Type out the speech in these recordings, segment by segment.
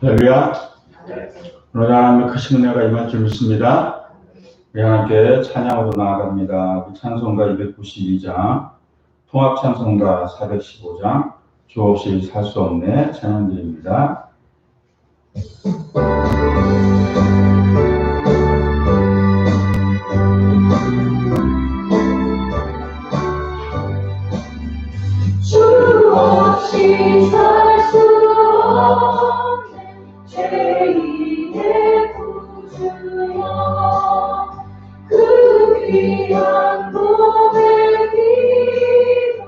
할렐루야. 오늘 하나님의 크신 은혜가 임할 줄 믿습니다. 우리 하나님께 찬양으로 나아갑니다. 찬송가 292장, 통합찬송가 415장, 주 없이 살 수 없네 찬양드립니다. 주 없이 살 수 없네 죄인의 구주여, 그 귀한 몸의 피로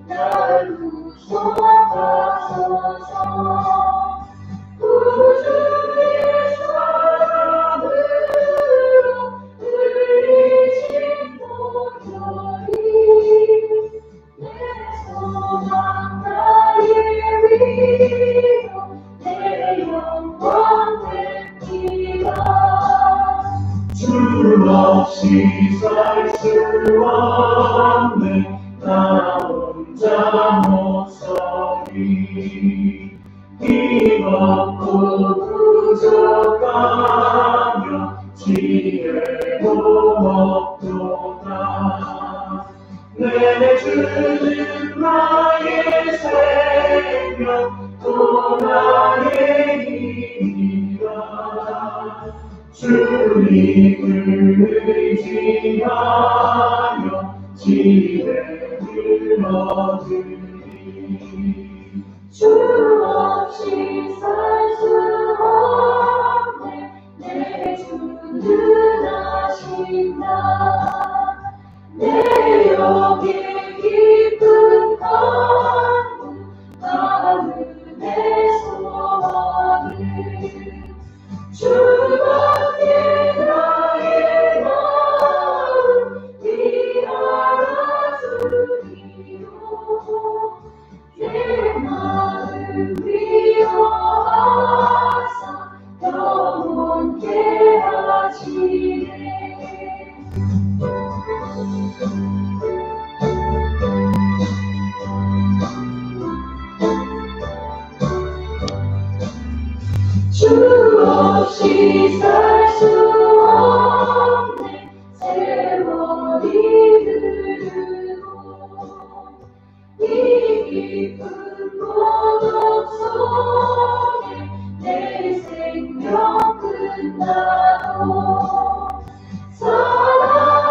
날 구속하소서. 구주의 사랑으로 흘리신 보혈이 내 소망 나의 위로 내 영광 됩니다. 주 없이 살 수 없네 나 혼자 못 서리. 힘없고 부족하며 지혜도 없도다. 내 주는 나의 생명 또 나의 힘이라. 주님을 의지하며 지혜를 얻으리. 주 없이 살 수 없네 내 주는 아신다. 내 영의 깊은 강물 가운데 소망을 주밖에 나의 마음 위하여주리요. 내 마음 위로하사 영원케 하시네. 주 없이 살 수 없네 세월이 흐르고 이 깊은 고독 속에 내 생명 끝나도 사랑은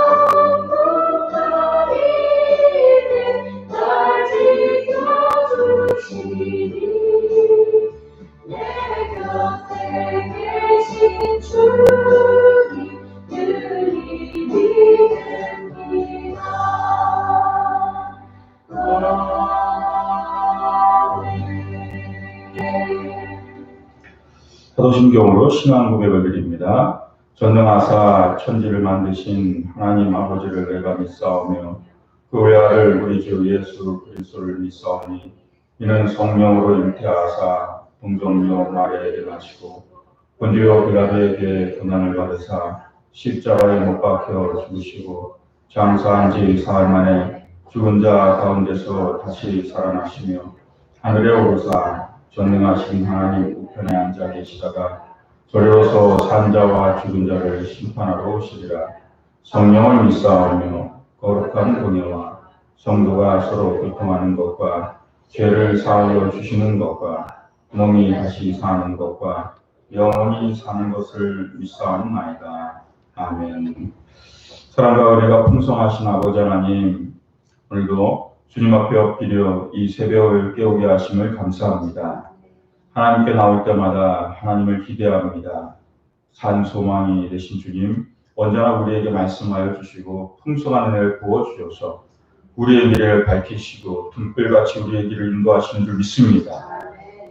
분간이네 날 지켜주시니. 내 곁에 계신 주님 늘 힘이 됩니다. 사도신경으로 신앙 고백을 드립니다. 전능하사 천지를 만드신 하나님 아버지를 내가 믿사오며 그 외아를 우리 주 예수 그리스도를 믿사오니 이는 성령으로 잉태하사 동정녀 마리아에게 나시고 본디오 빌라도에게 고난을 받으사 십자가에 못 박혀 죽으시고 장사한 지 사흘 만에 죽은 자 가운데서 다시 살아나시며 하늘에 오르사 전능하신 하나님 우편에 앉아 계시다가 저리로서 산 자와 죽은 자를 심판하러 오시리라. 성령을 믿사오며 거룩한 공예와 성도가 서로 교통하는 것과 죄를 사하여 주시는 것과 몸이 다시 사는 것과 영원히 사는 것을 믿사옵나이다. 아멘. 사랑과 은혜가 풍성하신 아버지 하나님, 오늘도 주님 앞에 엎드려 이 새벽을 깨우게 하심을 감사합니다. 하나님께 나올 때마다 하나님을 기대합니다. 산 소망이 되신 주님, 언제나 우리에게 말씀하여 주시고 풍성한 은혜를 부어주셔서 우리의 미래를 밝히시고 등불같이 우리의 길을 인도하시는 줄 믿습니다.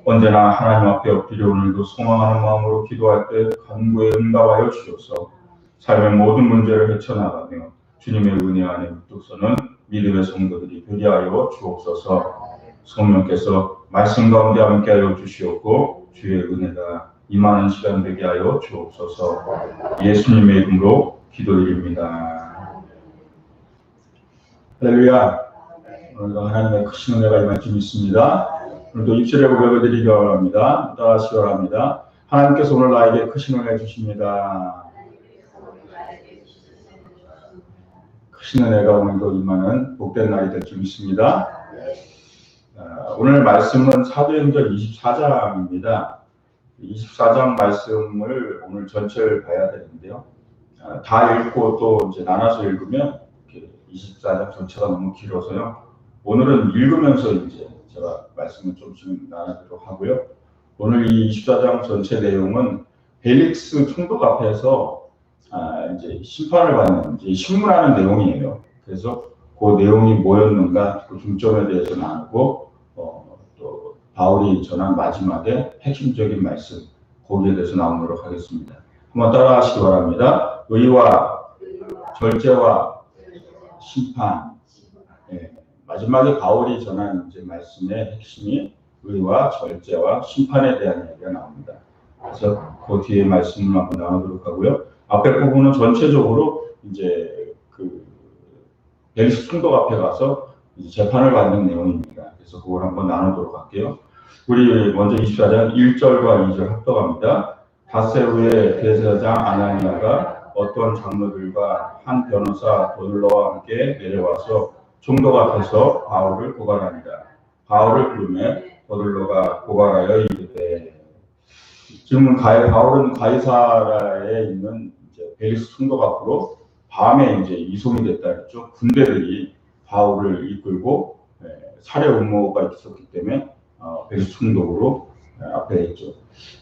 언제나 하나님 앞에 엎드려 오늘도 소망하는 마음으로 기도할 때 간구에 응답하여 주셔서 삶의 모든 문제를 헤쳐나가며 주님의 은혜 안에 묻도서는 믿음의 성도들이 되게 하여 주옵소서. 성령께서 말씀 가운데 함께하여 주시옵고 주의 은혜가 임하는 시간 되게 하여 주옵소서. 예수님의 이름으로 기도드립니다. 할렐루야. 오늘도 하나님의 크신 은혜가 임할 줄 믿습니다. 오늘도 입술의 고백을 드리기 원합니다. 따라하시기 바랍니다. 하나님께서 오늘 나에게 크신 은혜 주십니다. 크신 은혜가 오늘도 임하는 복된 날이 될 줄 믿습니다. 오늘 말씀은 사도행전 24장입니다. 24장 말씀을 오늘 전체를 봐야 되는데요. 다 읽고 또 이제 나눠서 읽으면 24장 전체가 너무 길어서요. 오늘은 읽으면서 이제 제가 말씀을 좀씩 나누도록 하고요. 오늘 이 24장 전체 내용은 벨릭스 총독 앞에서 이제 심판을 받는 이제 신문하는 내용이에요. 그래서 그 내용이 뭐였는가 그 중점에 대해서 나누고 또 바울이 전한 마지막에 핵심적인 말씀 거기에 대해서 나누도록 하겠습니다. 한번 따라하시기 바랍니다. 의와 절제와 심판. 마지막에 바울이 전한 이제 말씀의 핵심이 의와 절제와 심판에 대한 얘기가 나옵니다. 그래서 그 뒤에 말씀을 한번 나누도록 하고요. 앞에 부분은 전체적으로 이제 그 벨릭스 총독 앞에 가서 이제 재판을 받는 내용입니다. 그래서 그걸 한번 나누도록 할게요. 우리 먼저 24장 1절과 2절 합독합니다. 닷새 후에 대제사장 아나니아가 어떤 장로들과 한 변호사 도들러와 함께 내려와서 총독 앞에서 바울을 고발합니다. 바울을 부르매 도들러가 고발하여 이르되, 지금 바울은 가이사라에 있는 이제 벨릭스 총독 앞으로 밤에 이제 이송이 됐다 했죠. 군대들이 바울을 이끌고 살해 음모가 있었기 때문에 벨릭스 총독으로 앞에 있죠.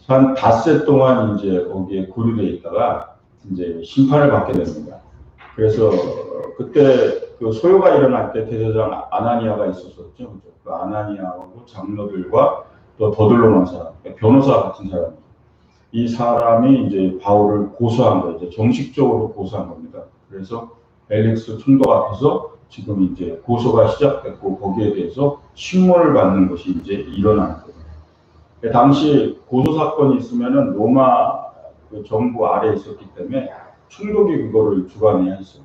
한 닷새 동안 이제 거기에 고류되어 있다가 이제 심판을 받게 됩니다. 그래서 그때 그 소요가 일어날 때 대제사장 아나니아가 있었었죠. 그 아나니아하고 장로들과 또 더들로만 사람, 변호사 같은 사람, 이 사람이 이제 바울을 고소한 거예요. 이제 정식적으로 고소한 겁니다. 그래서 벨릭스 총독 앞에서 지금 이제 고소가 시작됐고 거기에 대해서 신문을 받는 것이 이제 일어나는 거예요. 당시 고소 사건이 있으면은 로마 그 정부 아래에 있었기 때문에 총독이 그거를 주관해야 했어요.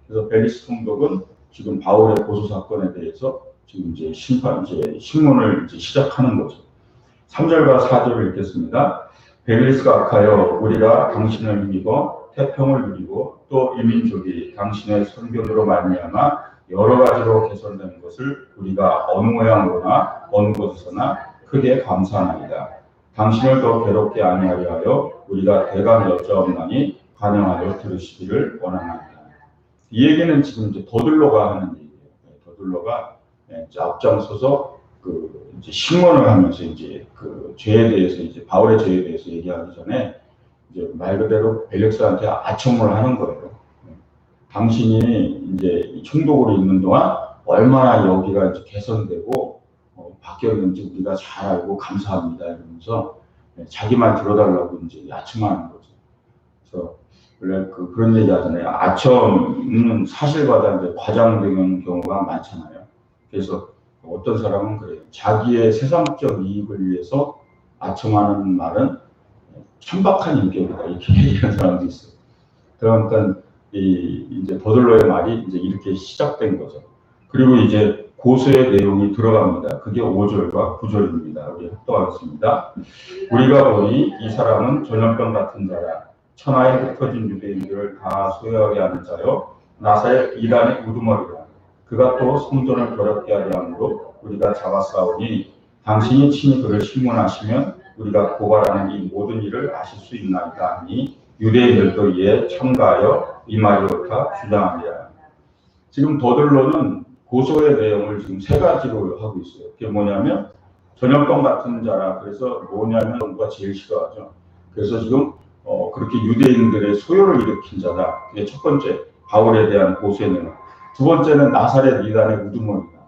그래서 벨릭스 총독은 지금 바울의 고소 사건에 대해서 지금 이제 신문을 이제 시작하는 거죠. 3절과 4절을 읽겠습니다. 벨릭스가 악하여 우리가 당신을 믿고 태평을 누리고 또 이 민족이 당신의 선견으로 말미암아 여러 가지로 개선되는 것을 우리가 어느 모양으로나 어느 곳에서나 크게 감사하나이다. 당신을 더 괴롭게 아니하려 하여 우리가 대강 여짜옵나니 관영하여 들으시기를 원하나이다. 이 얘기는 지금 이제 더들러가 하는 얘기예요. 더들러가 이제 앞장서서 그 이제 신문을 하면서 이제 그 죄에 대해서 이제 바울의 죄에 대해서 얘기하기 전에 이제 말 그대로 벨릭스한테 아첨을 하는 거예요. 당신이 이제 총독으로 있는 동안 얼마나 여기가 이제 개선되고 바뀌었는지 우리가 잘 알고 감사합니다 이러면서 자기 말 들어달라고 이제 아첨하는 거죠. 그래서 원래 그런 얘기 하잖아요. 아첨은 사실과다 이제 과장되는 경우가 많잖아요. 그래서 어떤 사람은 그래요. 자기의 세상적 이익을 위해서 아첨하는 말은 천박한 인격이다 이렇게 얘기하는 사람도 있어요. 그러니까 이제 더들러의 말이 이제 이렇게 시작된 거죠. 그리고 이제 고소의 내용이 들어갑니다. 그게 5절과 9절입니다. 우리 합독하겠습니다. 우리가 보니 이 사람은 전염병 같은 자라. 천하에 흩어진 유대인들을 다 소유하게 하는 자요. 나사렛 이단의 우두머리라. 그가 또 성전을 더럽게 하려 함으로 우리가 잡아싸우니 당신이 친히 그를 신문하시면 우리가 고발하는 이 모든 일을 아실 수 있나이다 하니 유대인들도 이에 참가하여 이 말이 옳다 주장하리라. 지금 더들러는 고소의 내용을 지금 세 가지로 하고 있어요. 그게 뭐냐면 전염병 같은 자라. 그래서 뭐냐면 정부가 제일 싫어하죠. 그래서 지금 그렇게 유대인들의 소요를 일으킨 자다. 그게 첫 번째 바울에 대한 고소의 내용. 두 번째는 나사렛 이단의 우두머리다.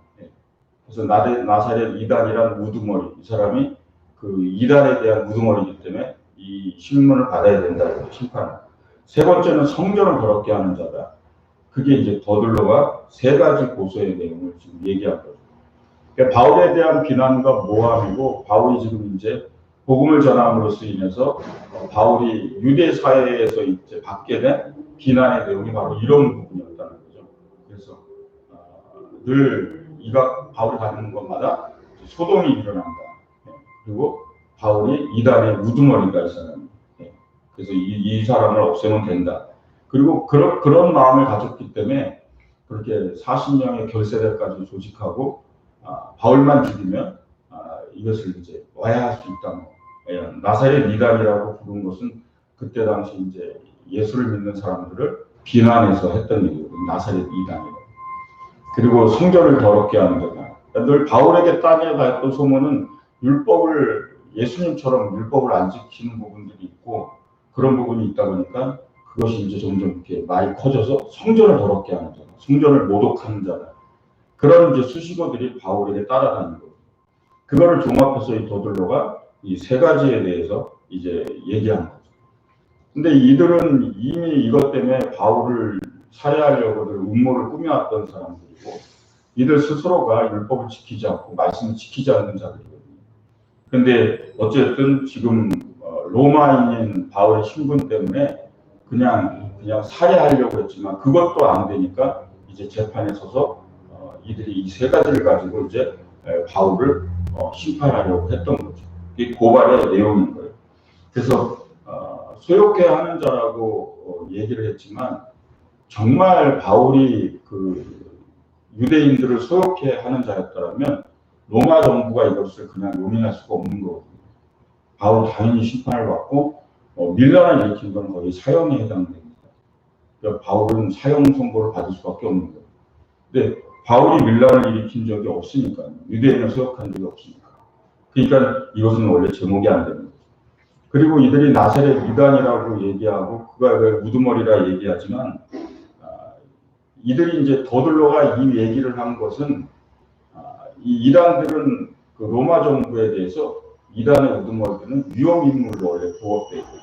그래서 나사렛 이단이란 우두머리. 이 사람이 그 이단에 대한 우두머리이기 때문에 이 신문을 받아야 된다. 심판을. 세 번째는 성전을 더럽게 하는 자다. 그게 이제 더들러가 세 가지 고소의 내용을 지금 얘기한 거죠. 그러니까 바울에 대한 비난과 모함이고 바울이 지금 이제 복음을 전함으로써 인해서 바울이 유대 사회에서 이제 받게 된 비난의 내용이 바로 이런 부분이었다는 거죠. 그래서 늘 바울이 가는 것마다 소동이 일어난다. 그리고 바울이 이단의 우두머리가 이 사람. 그래서 이 사람을 없애면 된다. 그리고 그런 마음을 가졌기 때문에 그렇게 40명의 결세대까지 조직하고 바울만 죽이면 이것을 이제 와야할 수 있다. 나사렛 이단이라고 부른 것은 그때 당시 이제 예수를 믿는 사람들을 비난해서 했던 얘기거든요. 나사렛 이단이라고. 그리고 성전을 더럽게 하는 거다. 늘 바울에게 따내갔던 소문은 예수님처럼 율법을 안 지키는 부분들이 있고 그런 부분이 있다 보니까 그것이 이제 점점 이렇게 말이 커져서 성전을 더럽게 하는 자다. 성전을 모독하는 자다. 그런 이제 수식어들이 바울에게 따라다니는 거예요. 그거를 종합해서 이 도들로가 이 세 가지에 대해서 이제 얘기하는 거죠. 근데 이들은 이미 이것 때문에 바울을 살해하려고들 음모를 꾸며왔던 사람들이고 이들 스스로가 율법을 지키지 않고 말씀을 지키지 않는 자들이거든요. 근데 어쨌든 지금 로마인인 바울의 신분 때문에 그냥 살해하려고 했지만 그것도 안 되니까 이제 재판에 서서 이들이 이 세 가지를 가지고 이제 바울을 심판하려고 했던 거죠. 이게 고발의 내용인 거예요. 그래서 소욕해 하는 자라고 얘기를 했지만 정말 바울이 그 유대인들을 소욕해 하는 자였더라면 로마 정부가 이것을 그냥 용인할 수가 없는 거거든요. 바울 당연히 심판을 받고 밀란을 일으킨 건 거의 사형에 해당됩니다. 그러니까 바울은 사형 선고를 받을 수밖에 없는 거예요. 근데 바울이 밀란을 일으킨 적이 없으니까 유대인을 소욕한 적이 없으니까 그러니까 이것은 원래 제목이 안 되는 거죠. 그리고 이들이 나사렛 이단이라고 얘기하고 그가 왜 우두머리라 얘기하지만 이들이 이제 더들로가 이 얘기를 한 것은 이 이단들은 그 로마 정부에 대해서 이단의 우두머리들은 위험인물로 원래 부업되어 있거든요.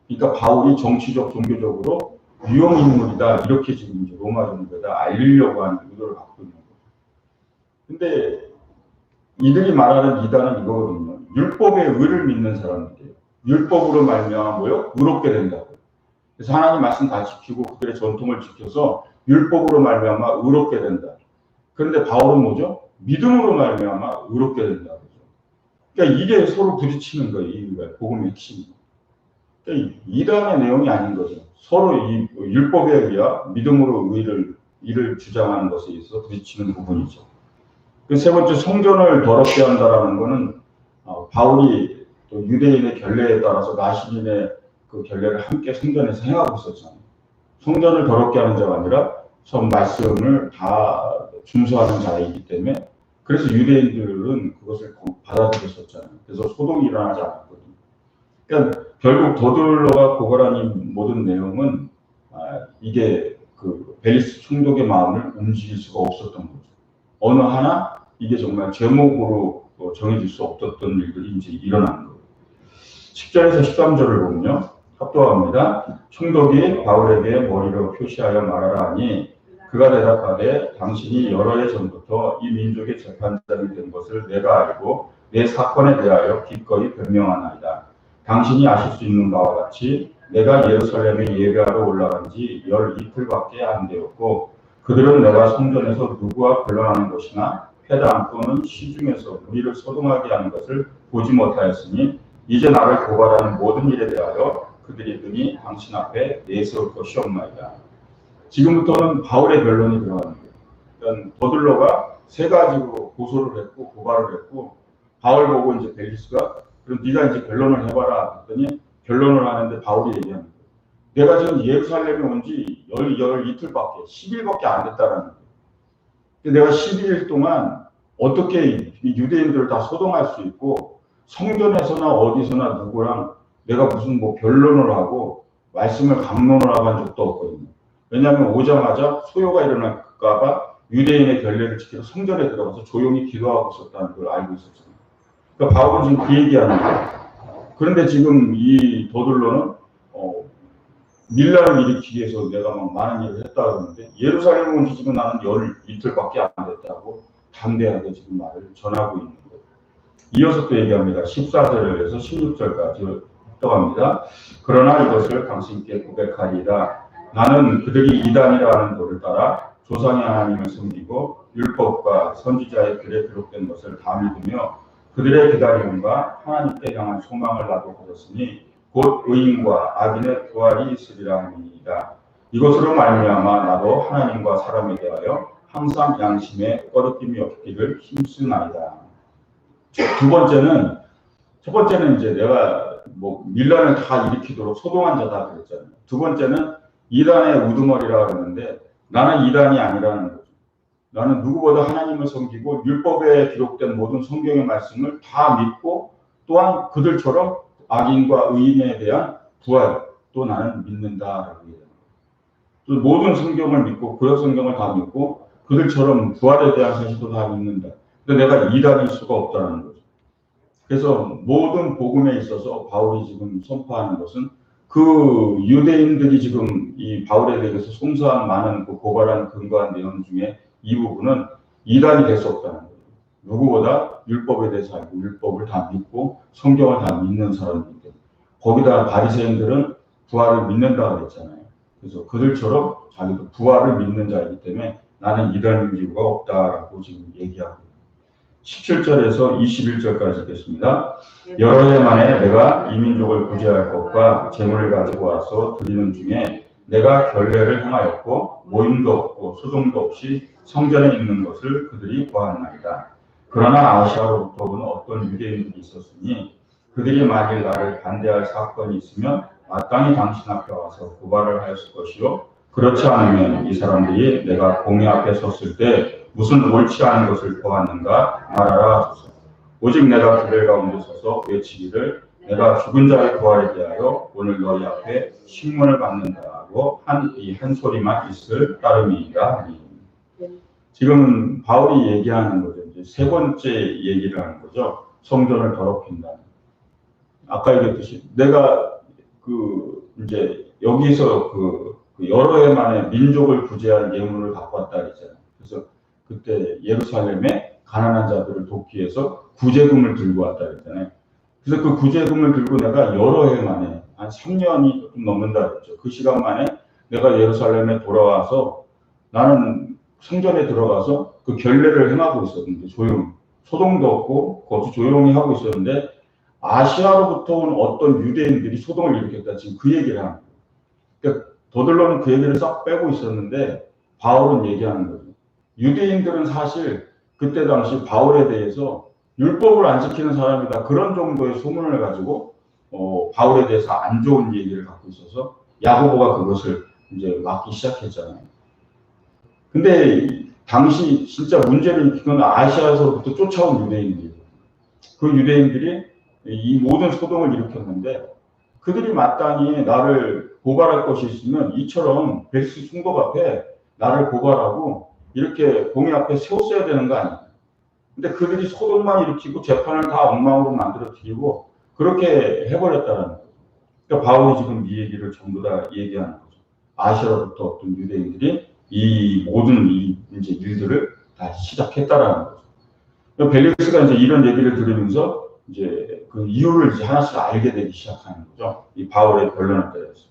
그러니까 바울이 정치적, 종교적으로 위험인물이다 이렇게 지금 이제 로마 정부에다 알리려고 하는 의도를 갖고 있는 거죠. 근데 이들이 말하는 이단은 이거거든요. 율법의 의를 믿는 사람들이에요. 율법으로 말미암아 뭐요? 의롭게 된다고. 그래서 하나님 말씀 다 지키고 그들의 전통을 지켜서 율법으로 말미암아 의롭게 된다. 그런데 바울은 뭐죠? 믿음으로 말미암아 의롭게 된다. 그러니까 이게 서로 부딪히는 거예요. 이 복음의 핵심이. 그러니까 이단의 내용이 아닌 거죠. 서로 이 율법에 의해 믿음으로 이를 주장하는 것에 있어서 부딪히는 부분이죠. 그 세 번째 성전을 더럽게 한다라는 것은 바울이 또 유대인의 결례에 따라서 나시린의 그 결례를 함께 성전에서 행하고 있었잖아요. 성전을 더럽게 하는 자가 아니라 전 말씀을 다 준수하는 자이기 때문에 그래서 유대인들은 그것을 받아들였었잖아요. 그래서 소동이 일어나지 않았거든요. 그러니까 결국 더들로가 고발한 이 모든 내용은 이게 그 벨리스 총독의 마음을 움직일 수가 없었던 거죠. 어느 하나 이게 정말 제목으로 정해질 수 없었던 일들이 이제 일어나는 거예요. 10절에서 13절을 보면요. 합독합니다. 총독이 바울에게 머리로 표시하여 말하라 하니 그가 대답하되 당신이 여러 해 전부터 이 민족의 재판장이 된 것을 내가 알고 내 사건에 대하여 기꺼이 변명하나이다. 당신이 아실 수 있는 바와 같이 내가 예루살렘에 예배하러 올라간 지 열 이틀밖에 안 되었고 그들은 내가 성전에서 누구와 변론하는 것이나 회당 또는 시중에서 우리를 소동하게 하는 것을 보지 못하였으니 이제 나를 고발하는 모든 일에 대하여 그들이 능히 당신 앞에 내세울 것이 없나이다. 지금부터는 바울의 변론이 들어가는 거예요. 그러니까 더들로가 세 가지로 고소를 했고 고발을 했고 바울 보고 이제 벨리스가 그럼 네가 이제 변론을 해봐라 했더니 변론을 하는데 바울이 얘기하는 거예요. 내가 지금 예루살렘에 온 지 열 이틀밖에 10일밖에 안 됐다라는 거예요. 내가 12일 동안 어떻게 유대인들을 다 소동할 수 있고 성전에서나 어디서나 누구랑 내가 무슨 뭐 변론을 하고 말씀을 강론을 하고 한 적도 없거든요. 왜냐하면 오자마자 소요가 일어날까봐 유대인의 결례를 지켜서 성전에 들어가서 조용히 기도하고 있었다는 걸 알고 있었잖아요. 그러니까 바울은 지금 그 얘기하는 거예요. 그런데 지금 이 더들로는 밀란을 일으키기 위해서 내가 막 많은 일을 했다 그러는데 예루살렘 온 지 지금 나는 열 이틀밖에 안 됐다고 담대하게 지금 말을 전하고 있는 거예요. 이어서 또 얘기합니다. 14절에서 16절까지 합독합니다. 그러나 이것을 당신께 고백하리이다. 나는 그들이 이단이라는 도를 따라 조상의 하나님을 섬기고 율법과 선지자의 글에 기록된 것을 다 믿으며 그들의 기다림과 하나님께 향한 소망을 나도 가졌으니 곧 의인과 악인의 부활이 있으리라 함이니이다. 이것으로 말미암아 나도 하나님과 사람에 대하여 항상 양심에 꺼리낌이 없기를 힘쓰나이다. 첫 번째는 이제 내가 뭐 밀란을 다 일으키도록 소동한 자다 그랬잖아요. 두 번째는 이단의 우두머리라 그러는데 나는 이단이 아니라는 거죠. 나는 누구보다 하나님을 섬기고 율법에 기록된 모든 성경의 말씀을 다 믿고 또한 그들처럼 악인과 의인에 대한 부활 또 나는 믿는다라고 해요. 또 모든 성경을 믿고 구약 성경을 다 믿고 그들처럼 부활에 대한 사실도 다 믿는다. 근데 내가 이단일 수가 없다는 거죠. 그래서 모든 복음에 있어서 바울이 지금 선포하는 것은 그 유대인들이 지금 이 바울에 대해서 송사한 많은 그 고발한 근거한 내용 중에 이 부분은 이단이 될 수 없다는 거예요. 누구보다 율법에 대해서 알고 율법을 다 믿고 성경을 다 믿는 사람이기 때문에 거기다 바리새인들은 부활을 믿는다고 했잖아요. 그래서 그들처럼 자기도 부활을 믿는 자이기 때문에 나는 이단인 이유가 없다라고 지금 얘기하고 있습니다. 17절에서 21절까지 읽겠습니다. 여러 해 만에 내가 이민족을 구제할 것과 재물을 가지고 와서 드리는 중에 내가 결례를 행하였고 모임도 없고 소동도 없이 성전에 있는 것을 그들이 보았나이다. 그러나 아시아로부터는 어떤 유대인들이 있었으니 그들이 만일 나를 반대할 사건이 있으면 마땅히 당신 앞에 와서 고발을 하였을 것이요 그렇지 않으면 이 사람들이 내가 공회 앞에 섰을 때 무슨 옳지 않은 것을 보았는가 말하라 하소서. 오직 내가 그들 가운데 서서 외치기를 내가 죽은 자의 부활에 대하여 오늘 너희 앞에 신문을 받는다고 한 소리만 있을 따름이다. 지금 바울이 얘기하는 거죠. 이제 세 번째 얘기를 하는 거죠. 성전을 더럽힌다. 아까 얘기했듯이 내가 이제 여기서 여러 해 만에 민족을 구제한 예물을 갖고 왔다 그랬잖아요. 그래서 그때 예루살렘에 가난한 자들을 돕기 위해서 구제금을 들고 왔다 그랬잖아요. 그래서 그 구제금을 들고 내가 여러 해 만에 한 3년이 조금 넘는다 그랬죠. 그 시간 만에 내가 예루살렘에 돌아와서 나는 성전에 들어가서 그 결례를 행하고 있었는데 조용히 소동도 없고 거기서 조용히 하고 있었는데 아시아로부터 온 어떤 유대인들이 소동을 일으켰다. 지금 그 얘기를 하는 거예요. 그러니까 더들로는 그 얘기를 싹 빼고 있었는데 바울은 얘기하는 거죠. 유대인들은 사실 그때 당시 바울에 대해서 율법을 안 지키는 사람이다. 그런 정도의 소문을 가지고 바울에 대해서 안 좋은 얘기를 갖고 있어서 야고보가 그것을 이제 막기 시작했잖아요. 근데 당시 진짜 문제를 일으킨 건 아시아에서부터 쫓아온 유대인들이에요. 그 유대인들이 이 모든 소동을 일으켰는데 그들이 마땅히 나를 고발할 것이 있으면 이처럼 벨스 총독 앞에 나를 고발하고 이렇게 공회 앞에 세웠어야 되는 거 아니에요. 근데 그들이 소동만 일으키고 재판을 다 엉망으로 만들어 드리고 그렇게 해버렸다는 거예요. 그러니까 바울이 지금 이 얘기를 전부 다 얘기하는 거죠. 아시아로부터 어떤 유대인들이 이 모든 이제 일들을 다 시작했다라는 거죠. 벨릭스가 이제 이런 얘기를 들으면서 이제 그 이유를 이제 하나씩 알게 되기 시작하는 거죠. 이 바울의 변론에 따라서.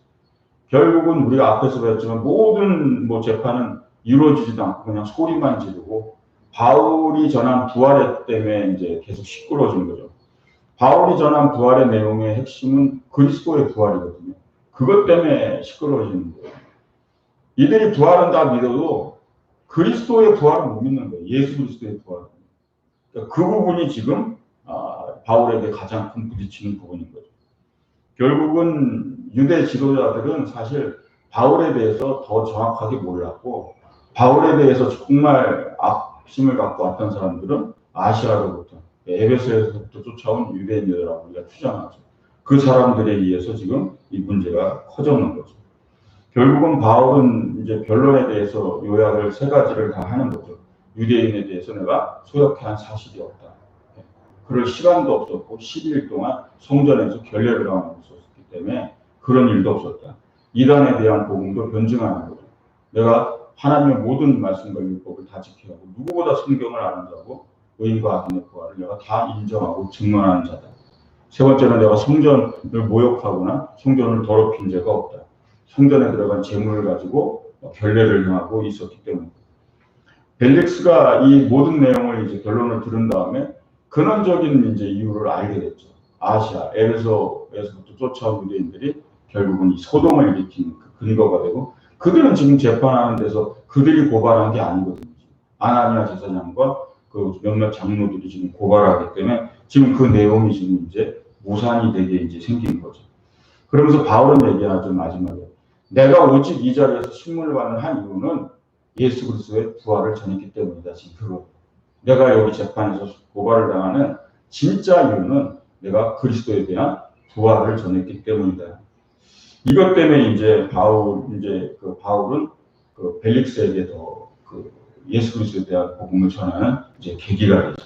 결국은 우리가 앞에서 배웠지만 모든 재판은 이루어지지도 않고 그냥 소리만 지르고 바울이 전한 부활의 때문에 이제 계속 시끄러워진 거죠. 바울이 전한 부활의 내용의 핵심은 그리스도의 부활이거든요. 그것 때문에 시끄러워지는 거예요. 이들이 부활은 다 믿어도 그리스도의 부활은 못 믿는 거예요. 예수 그리스도의 부활. 그러니까 그 부분이 지금 바울에게 가장 큰 부딪히는 부분인 거죠. 결국은 유대 지도자들은 사실 바울에 대해서 더 정확하게 몰랐고 바울에 대해서 정말 악심을 갖고 왔던 사람들은 아시아로부터 에베소에서부터 쫓아온 유대인이라고 우리가 추정하죠. 그 사람들에 의해서 지금 이 문제가 커졌는 거죠. 결국은 바울은 이제 변론에 대해서 요약을 세 가지를 다 하는 거죠. 유대인에 대해서 내가 소역해 한 사실이 없다. 그럴 시간도 없었고 12일 동안 성전에서 결례를 하고 있었기 때문에 그런 일도 없었다. 이단에 대한 복음도 변증하는 거죠. 내가 하나님의 모든 말씀과 율법을 다 지켜야 하고 누구보다 성경을 아는 자고 의인과 악인의 부활을 내가 다 인정하고 증언하는 자다. 세 번째는 내가 성전을 모욕하거나 성전을 더럽힌 죄가 없다. 성전에 들어간 재물을 가지고 결례를 행하고 있었기 때문에 벨릭스가 이 모든 내용을 이제 결론을 들은 다음에 근원적인 이제 이유를 알게 됐죠. 아시아, 에베소에서부터 쫓아온 유대인들이 결국은 이 소동을 일으킨 그 근거가 되고, 그들은 지금 재판하는 데서 그들이 고발한 게 아니거든요. 아나니아 제사장과 그 몇몇 장로들이 지금 고발하기 때문에 지금 그 내용이 지금 이제 무산이 되게 이제 생긴 거죠. 그러면서 바울은 얘기하죠, 마지막에. 내가 오직 이 자리에서 신문을 받는 한 이유는 예수 그리스도의 부활을 전했기 때문이다. 지금 그거. 내가 여기 재판에서 고발을 당하는 진짜 이유는 내가 그리스도에 대한 부활을 전했기 때문이다. 이것 때문에 이제 바울은 그 벨릭스에게 더 그 예수 그리스도에 대한 복음을 전하는 이제 계기가 되죠.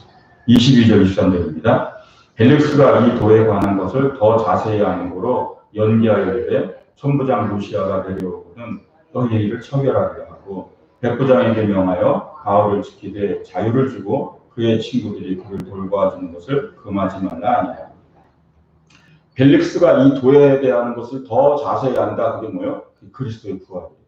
22절 23절입니다. 벨릭스가 이 도에 관한 것을 더 자세히 아는 거로 연기하여 이르되 천부장 루시아가 내려오거든 너희 일을 처결하려 하고 백부장에게 명하여 바울을 지키되 자유를 주고 그의 친구들이 그를 돌봐주는 것을 금하지 말라 하니라. 벨릭스가 이 도에 대한 것을 더 자세히 안다. 그게 뭐예요? 그리스도의 부활이에요.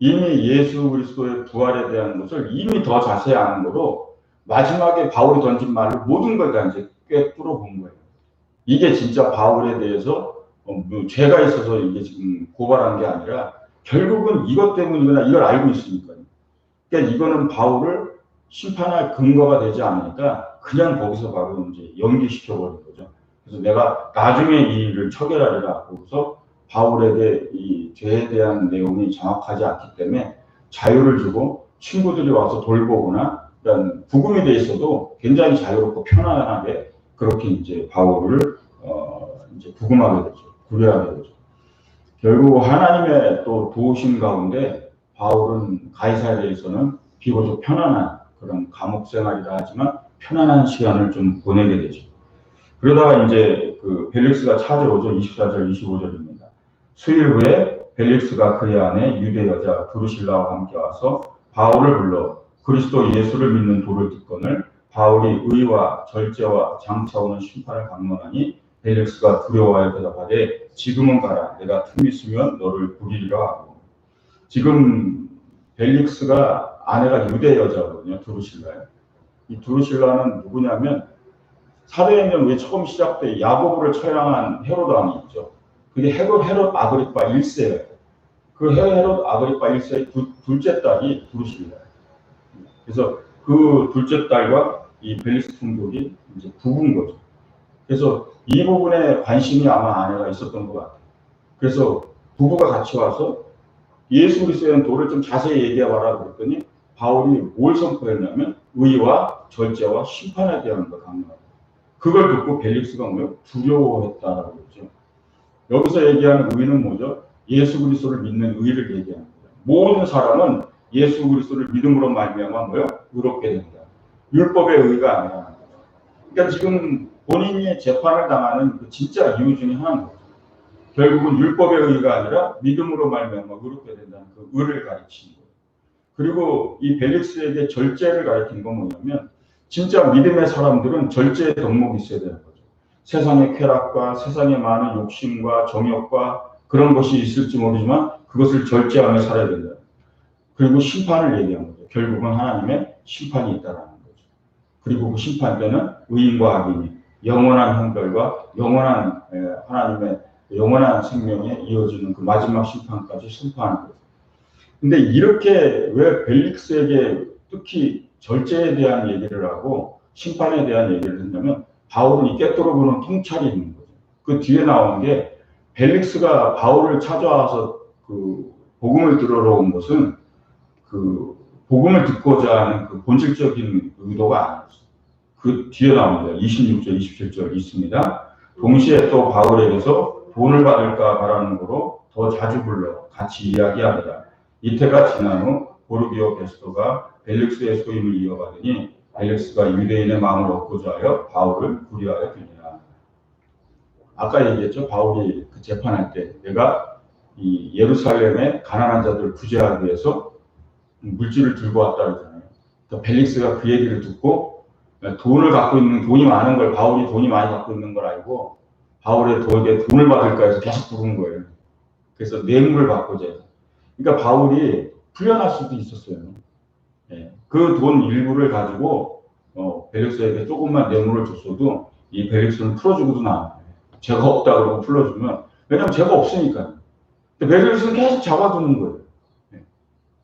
이미 예수 그리스도의 부활에 대한 것을 이미 더 자세히 아는 거로 마지막에 바울이 던진 말로 모든 걸 다 이제 꿰뚫어 본 거예요. 이게 진짜 바울에 대해서 죄가 있어서 이게 지금 고발한 게 아니라 결국은 이것 때문이거나 이걸 알고 있으니까요. 그러니까 이거는 바울을 심판할 근거가 되지 않으니까 그냥 거기서 바로 이제 연기시켜버린 거죠. 그래서 내가 나중에 이 일을 처결하리라 하고서 바울에게 이 죄에 대한 내용이 정확하지 않기 때문에 자유를 주고 친구들이 와서 돌보거나 그런 부금이 돼 있어도 굉장히 자유롭고 편안하게 그렇게 이제 바울을 이제 부금하게 되죠. 구려하게 되죠. 결국 하나님의 또 도우심 가운데 바울은 가이사랴에서는 비교적 편안한 그런 감옥 생활이라 하지만 편안한 시간을 좀 보내게 되죠. 그러다가 이제 그 벨릭스가 찾아오죠. 24절, 25절입니다. 수일 후에 벨릭스가 그의 아내 유대 여자 드루실라와 함께 와서 바울을 불러 그리스도 예수를 믿는 도를 듣거늘 바울이 의와 절제와 장차 오는 심판을 강론하니 벨릭스가 두려워하여 대답하되 지금은 가라. 내가 틈이 있으면 너를 부리리라 하고. 지금 벨릭스가 아내가 유대 여자거든요. 드루실라요. 이 드루실라는 누구냐면 사도행전 왜 처음 시작돼 야고보를 처형한 헤롯 왕이 있죠. 그게 헤롯 아그리파 1세예요. 그 헤롯 아그리파 1세의 둘째 딸이 드루실라예요. 그래서 그 둘째 딸과 이 벨릭스 총독이 이제 부부인 거죠. 그래서 이 부분에 관심이 아마 아내가 있었던 것 같아요. 그래서 부부가 같이 와서 예수 그리스도에 대한 도를 좀 자세히 얘기해봐라 그랬더니 바울이 뭘 선포했냐면 의와 절제와 심판에 대한 걸 강조합니다. 그걸 듣고 벨릭스가 뭐예요? 두려워했다라고 했죠. 여기서 얘기하는 의는 뭐죠? 예수 그리스도를 믿는 의를 얘기하는 거예요. 모든 사람은 예수 그리스도를 믿음으로 말미암아 뭐예요? 의롭게 된다. 율법의 의가 아니라. 그러니까 지금 본인이 재판을 당하는 그 진짜 이유 중에 하나인 거죠. 결국은 율법의 의가 아니라 믿음으로 말미암아 의롭게 된다는 그 의를 가르치는 거예요. 그리고 이 벨릭스에게 절제를 가르친 건 뭐냐면 진짜 믿음의 사람들은 절제의 덕목이 있어야 되는 거죠. 세상의 쾌락과 세상의 많은 욕심과 정욕과 그런 것이 있을지 모르지만 그것을 절제하며 살아야 된다. 그리고 심판을 얘기한 거죠. 결국은 하나님의 심판이 있다라는 거죠. 그리고 그 심판 때는 의인과 악인이 영원한 형벌과 영원한 하나님의 영원한 생명에 이어지는 그 마지막 심판까지 선포하는 거죠. 근데 이렇게 왜 벨릭스에게 특히 절제에 대한 얘기를 하고 심판에 대한 얘기를 했냐면 바울은 이 꿰뚫어 보는 통찰이 있는 거죠. 그 뒤에 나온 게 벨릭스가 바울을 찾아와서 그 복음을 들으러 온 것은 그 복음을 듣고자 하는 그 본질적인 의도가 아니었어요. 그 뒤에 나옵니다. 26절, 27절 있습니다. 동시에 또 바울에게서 돈을 받을까 바라는 거로 더 자주 불러 같이 이야기합니다. 이태가 지난 후 보르기오 베스토가 벨릭스의 소임을 이어받으니 벨릭스가 유대인의 마음을 얻고자 하여 바울을 구리하여 들리라. 아까 얘기했죠. 바울이 그 재판할 때 내가 이 예루살렘의 가난한 자들을 구제하기 위해서 물질을 들고 왔다 그러잖아요. 그러니까 벨릭스가 그 얘기를 듣고 돈을 갖고 있는 돈이 많은 걸 바울이 돈이 많이 갖고 있는 걸 알고 바울의 도에게 돈을 받을까 해서 계속 부른 거예요. 그래서 뇌물을 받고자 해서. 그러니까 바울이 풀려날 수도 있었어요. 그 돈 일부를 가지고 벨릭스에게 조금만 뇌물을 줬어도 이 벨릭스는 풀어주고도 나와요. 죄가 없다 그러고 풀어주면, 왜냐면 죄가 없으니까. 근데 벨릭스는 계속 잡아두는 거예요.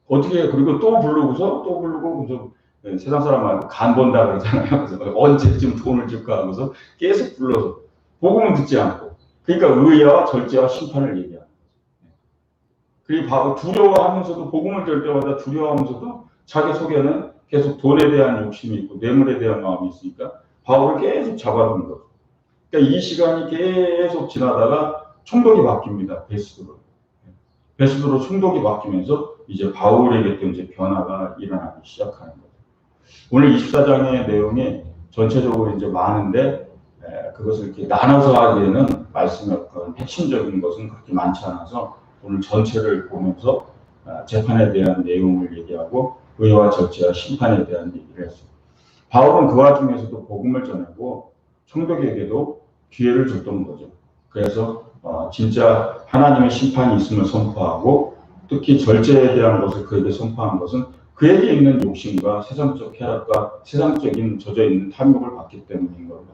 어떻게, 그리고 또 부르고, 세상 사람 말고 간 본다 그러잖아요. 그래서 언제쯤 돈을 줄까 하고서 계속 불러서, 복음은 듣지 않고. 그러니까 의와 절제와 심판을 얘기하는 거죠. 그리고 바로 두려워하면서도, 복음을 들 때마다 두려워하면서도 자기 속에는 계속 돈에 대한 욕심이 있고 뇌물에 대한 마음이 있으니까 바울을 계속 잡아두는 거죠. 그러니까 이 시간이 계속 지나다가 총독이 바뀝니다. 베스도로 총독이 바뀌면서 이제 바울에게 또 이제 변화가 일어나기 시작하는 거죠. 오늘 24장의 내용이 전체적으로 이제 많은데 그것을 이렇게 나눠서 하기에는 말씀의 어떤 핵심적인 것은 그렇게 많지 않아서 오늘 전체를 보면서 재판에 대한 내용을 얘기하고 의와 절제와 심판에 대한 얘기를 했어요. 바울은 그 와중에서도 복음을 전하고 총독에게도 기회를 줬던 거죠. 그래서 진짜 하나님의 심판이 있음을 선포하고 특히 절제에 대한 것을 그에게 선포한 것은 그에게 있는 욕심과 세상적 쾌락과 세상적인 젖어있는 탐욕을 받기 때문인 거예요.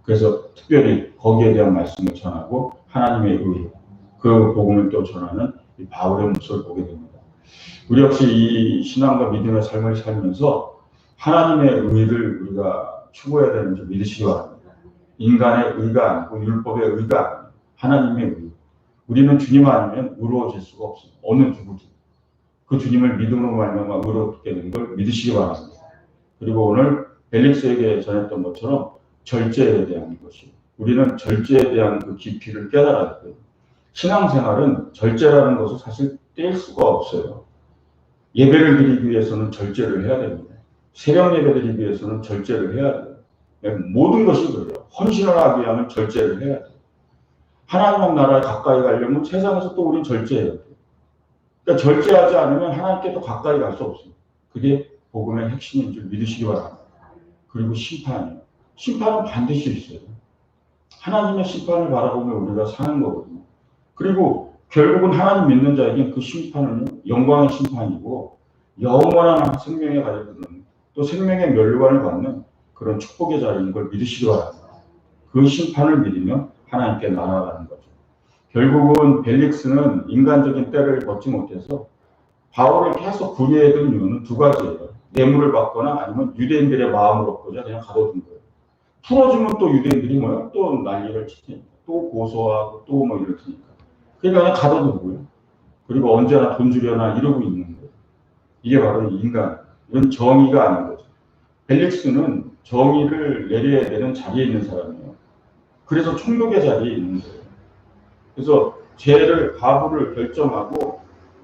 그래서 특별히 거기에 대한 말씀을 전하고 하나님의 의, 그 복음을 또 전하는 이 바울의 모습을 보게 됩니다. 우리 역시 이 신앙과 믿음의 삶을 살면서 하나님의 의를 우리가 추구해야 되는지 믿으시기 바랍니다. 인간의 의가 아니고 율법의 의가 아니고 하나님의 의. 우리는 주님 아니면 의로워질 수가 없습니다. 어느 누구든. 그 주님을 믿음으로 말미암아 의롭게 된 걸 믿으시기 바랍니다. 그리고 오늘 벨릭스에게 전했던 것처럼 절제에 대한 것이 우리는 절제에 대한 그 깊이를 깨달아야 돼요. 신앙생활은 절제라는 것을 사실 뗄 수가 없어요. 예배를 드리기 위해서는 절제를 해야 됩니다. 새벽 예배 드리기 위해서는 절제를 해야 돼요. 모든 것이 그래요. 헌신을 하기 위하면 절제를 해야 돼요. 하나님 나라에 가까이 가려면 세상에서 또 우리는 절제해야 돼요. 그러니까 절제하지 않으면 하나님께 더 가까이 갈 수 없습니다. 그게 복음의 핵심인 줄 믿으시기 바랍니다. 그리고 심판이요. 심판은 반드시 있어요. 하나님의 심판을 바라보며 우리가 사는 거거든요. 그리고 결국은 하나님 믿는 자에게 그 심판은 영광의 심판이고 영원한 생명에 가려드는 또 생명의 멸류관을 받는 그런 축복의 자리인 걸 믿으시기 바랍니다. 그 심판을 믿으며 하나님께 나아가는 거죠. 결국은 벨릭스는 인간적인 때를 걷지 못해서 바울을 계속 불의했던 이유는 두 가지예요. 뇌물을 받거나 아니면 유대인들의 마음을 얻고자 그냥 가둬둔 거예요. 풀어주면 또 유대인들이 뭐야? 또 난리를 치니까 또 고소하고 또 뭐 이럴 테니까. 그러니까 그냥 가둬두고요. 그리고 언제나 돈 주려나 이러고 있는 거예요. 이게 바로 인간, 이건 정의가 아닌 거죠. 벨릭스는 정의를 내려야 되는 자리에 있는 사람이에요. 그래서 총독의 자리에 있는 거예요. 그래서 죄를, 가부를 결정하고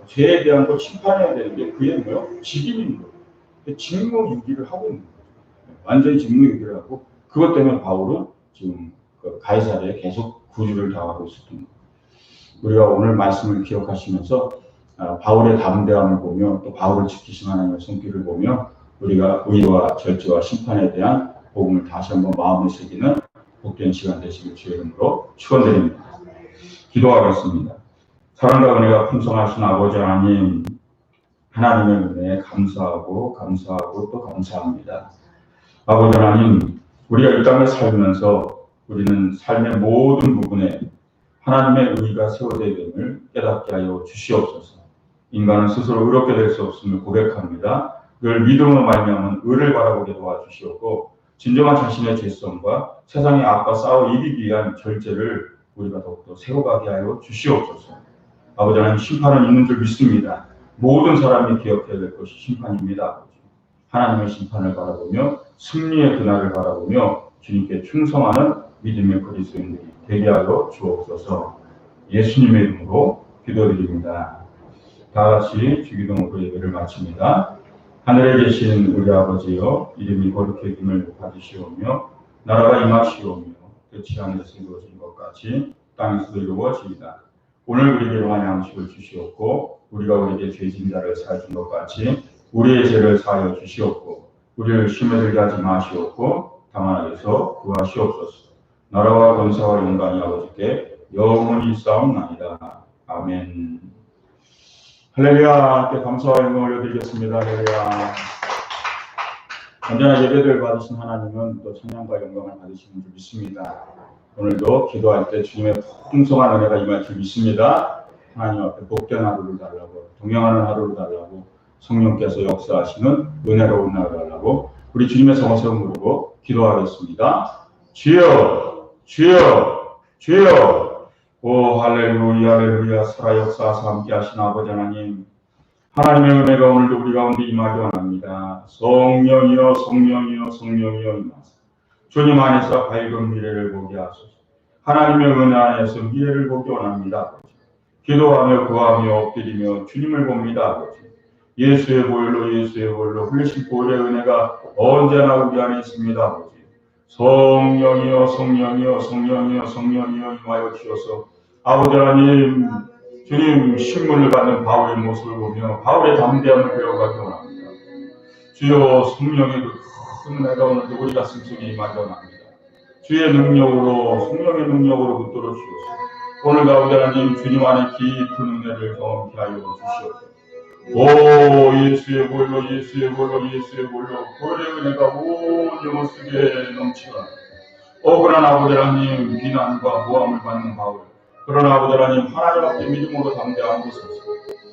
죄에 대한 걸 심판해야 되는 게 그의 뭐요? 직임인 거예요. 직무유기를 하고 있는 거예요. 완전히 직무유기를 하고 그것 때문에 바울은 지금 가이사랴에 계속 구주를 당하고 있었던 거예요. 우리가 오늘 말씀을 기억하시면서 바울의 담대함을 보며 또 바울을 지키신 하나님의 손길을 보며 우리가 의와 절제와 심판에 대한 복음을 다시 한번 마음에 새기는 복된 시간 되시길 주의 이름으로 축원드립니다. 기도하겠습니다. 사랑과 은혜가 풍성하신 아버지 하나님, 하나님의 은혜에 감사하고 또 감사합니다. 아버지 하나님, 우리가 이 땅에 살면서 우리는 삶의 모든 부분에 하나님의 의가 세워져야 됨을 깨닫게 하여 주시옵소서. 인간은 스스로 의롭게 될 수 없음을 고백합니다. 늘 믿음으로 말미암은 의를 바라보게 도와주시옵고 진정한 자신의 죄성과 세상의 악과 싸워 이기기 위한 절제를 우리가 더욱더 세워가게 하여 주시옵소서. 아버지 하나님, 심판은 있는 줄 믿습니다. 모든 사람이 기억해야 될 것이 심판입니다. 하나님의 심판을 바라보며 승리의 그날을 바라보며 주님께 충성하는 믿음의 그리스도인들이 되게 하여 주옵소서. 예수님의 이름으로 기도드립니다. 다 같이 주기도문으로 예배를 마칩니다. 하늘에 계신 우리 아버지여, 이름이 거룩히 여김을 받으시오며 나라가 임하시오며 뜻이 하늘에서 이루어진 것 같이 땅에서도 이루어지이다. 오늘 우리에게 영원한 양식을 주시옵고 우리가 우리에게 죄진 자를 사해 준 것 같이 우리의 죄를 사하여 주시옵고 우리를 시험에 들게 하지 마시옵고 다만 악에서 구하시옵소서. 나라와 권세와 영광이 아버지께 영원히 있사옵나이다. 아멘. 할렐루야. 함께 감사와 영광을 올려드리겠습니다. 할렐루야. 언제나 예배를 받으신 하나님은 또 찬양과 영광을 받으시는 줄 믿습니다. 오늘도 기도할 때 주님의 풍성한 은혜가 임할 줄 믿습니다. 하나님 앞에 복된 하루를 달라고, 동행하는 하루를 달라고, 성령께서 역사하시는 은혜로운 날을 달라고 우리 주님의 성을 부르고 기도하겠습니다. 주여, 주여, 주여. 오 할렐루야, 할렐루야. 살아 역사하사 함께 하신 아버지 하나님, 하나님의 은혜가 오늘도 우리 가운데 임하기 원합니다. 성령이여, 성령이여, 성령이여 임하사 주님 안에서 밝은 미래를 보게 하소서. 하나님의 은혜 안에서 미래를 보기 원합니다. 기도하며 구하며 엎드리며 주님을 봅니다. 예수의 보혈로, 예수의 보혈로 흘리신 보혈의 은혜가 언제나 우리 안에 있습니다. 성령이여, 성령이여, 성령이여, 성령이여 임하여 주셔서 아버지 하나님, 주님 신문을 받는 바울의 모습을 보며 바울의 담대함을 배워가기 원합니다. 주여 성령의 그 큰 은혜가 오늘도 우리 가슴 속에 임하기 원합니다. 주의 능력으로, 성령의 능력으로 붙들어 주셔서 오늘 가운데 하나님 주님 안에 깊은 은혜를 경험케 하여 주시옵소서. 오 예수의 보혈로, 예수의 보혈로, 예수의 보혈로 보혈의 은혜가 온 영혼 속에 넘치라. 억울한 아버지 하나님 비난과 모함을 받는 바울, 그러나 아버지 하나님 하나님 앞에 믿음으로 담대하옵소서.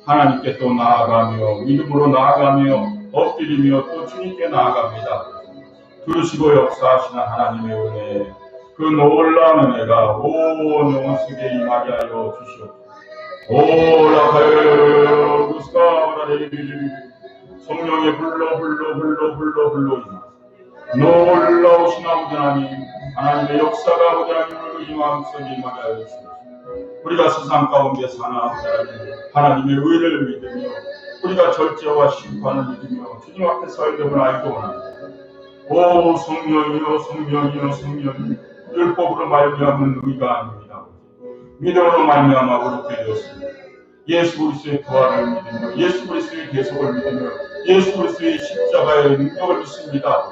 하나님께 또 나아가며 믿음으로 나아가며 엎드리며 또 주님께 나아갑니다. 들으시고 역사하시는 하나님의 은혜, 그 놀라운 은혜가 온 영혼 속에 임하게 하여 주시옵소서. 오라카요 구스카라레 성령의 불러 놀라우신 아버지 하나님, 하나님의 역사가 아버지 하나님을 이 마음속에 임하게 하여 주시옵소서. 우리가 세상 가운데 사는 아버지 하나님의 의를 믿으며 우리가 절제와 심판을 믿으며 주님 앞에 서야 됨을 알기 원합니다. 오 성령이여, 성령이여, 성령이 율법으로 말미암은 의가 아닙니다. 믿음으로 말미암아 그렇게 되었습니다. 예수 그리스도의 부활을 믿으며 예수 그리스도의 계속을 믿으며 예수 그리스도의 십자가의 능력을 믿습니다.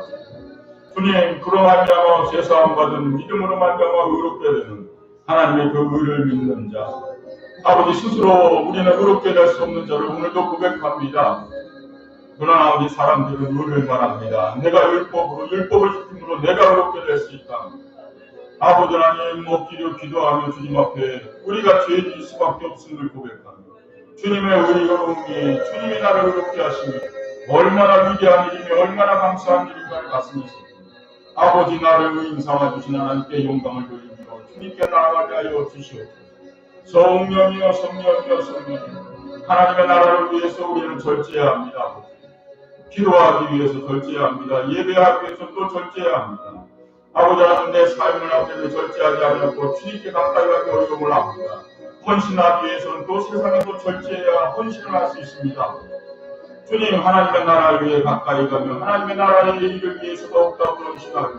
주님, 그로 말미암아 제사함 받은 믿음으로 말미암아 의롭게 되는 하나님의 그 의를 믿는 자, 아버지 스스로 우리는 의롭게 될 수 없는 자를 오늘도 고백합니다. 그러나 아버지 사람들은 의를 말합니다. 내가 율법을 지킴으로 내가 의롭게 될 수 있다. 아버지 하나님 엎드려 기도하며 주님 앞에 우리가 죄인일 수밖에 없음을 고백하며 주님의 의로움이, 주님이 나를 의롭게 하시니 얼마나 위대한 일이며 얼마나 감사한 일인가를 가슴이 있습니다. 아버지 나를 의인 삼아 주신 하나님께 영광을 돌리며 주님께 나아가게 하여 주시옵소서. 성령이여, 성령이여, 성령이여, 하나님의 나라를 위해서 우리는 절제해야 합니다. 기도하기 위해서 절제해야 합니다. 예배하기 위해서 또 절제해야 합니다. 아버지 하나님 내 삶을 앞에서 절제하지 않고 주님께 가까이 가기 어려움을 합니다. 헌신하기 위해서는 또 세상에도 절제해야 헌신을 할 수 있습니다. 주님, 하나님의 나라를 위해 가까이 가며 하나님의 나라의 일을 위해서 더욱더 헌신하고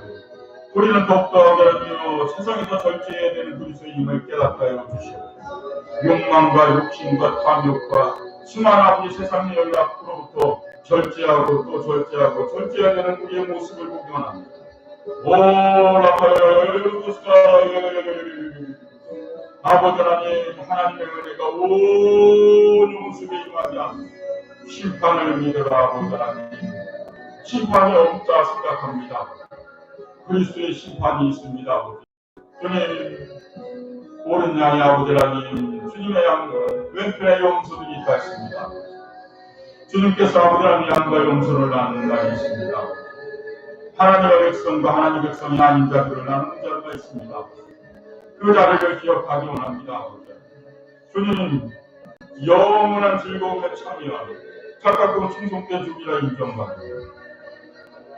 우리는 더욱더 하며 세상에서 절제해야 되는 그리스도의 힘을 깨닫게 하여 주시옵소서. 욕망과 욕심과 탐욕과 수많은 아버지 세상의 연락으로부터 절제하고 또 절제하고 절제해야 되는 우리의 모습을 보기 원합니다. 아버지 하나님, 하나님의 은혜가 온 영혼 속에 임하지 않습니다. 심판을 믿으라. 아버지 하나님, 심판이 없다 생각합니다. 그리스도의 심판이 있습니다. 주님, 오른 양의 아버지 하나님, 주님의 양은 왼편에 용서들이 있다 했습니다. 주님께서 아버지 하나님 양과 용서를 나누는 날이 있습니다. 하나님의 백성과 하나님의 백성이 아닌 자들을 나누는 자가 있습니다. 그 자리를 기억하기 원합니다. 주님, 영원한 즐거움에 참여하며 착각과 충성된 주기라 인정받습니다.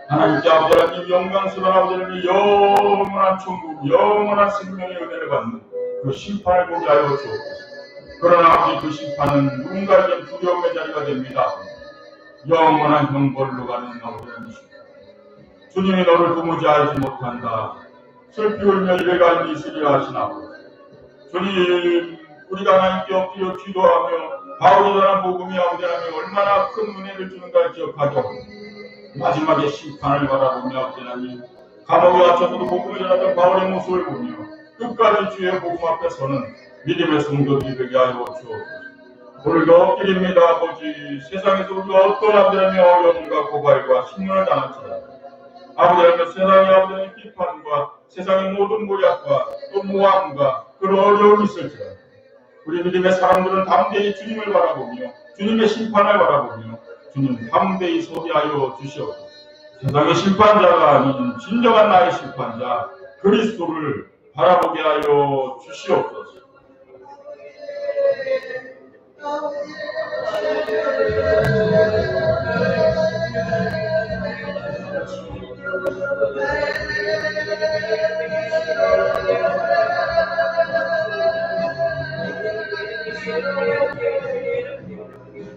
하나님께 아버지 하나님 영광스러운 아버지 하나님 영원한 천국, 영원한 생명의 은혜를 받는 그 심판을 보게 하여 주옵소서. 그러나 아버지 그 심판은 누군가에게 두려움의 자리가 됩니다. 영원한 형벌로 가는 아버지 하나님, 주님이 너를 도무지 알지 못한다. 슬피 울며 입에 갈미 있으리라 하시나. 주님, 우리가 하나님께 엎드려 기도하며 바울이 전한 복음이 아버지 하나님 얼마나 큰 은혜를 주는가를 기억하죠. 마지막에 심판을 바라보며 아버지 하나님 감옥에 갇혀서도 복음을 전하던 바울의 모습을 보며 끝까지 주의 복음 앞에 서는 믿음의 성도들이 되게 하여 주옵소서. 오늘도 엎드립니다. 아버지, 세상에서 우리가 어떤 아버지 하나님의 어려움과 고발과 신문을 당할지라도 아버지 하나님, 세상의 아버지 비판과 세상의 모든 모략과 또 모함과 그런 어려움이 있을지라도 우리 믿음의 사람들은 담대히 주님을 바라보며 주님의 심판을 바라보며 주님 담대히 소리하여 주시옵소서. 세상의 심판자가 아닌 진정한 나의 심판자 그리스도를 바라보게 하여 주시옵소서.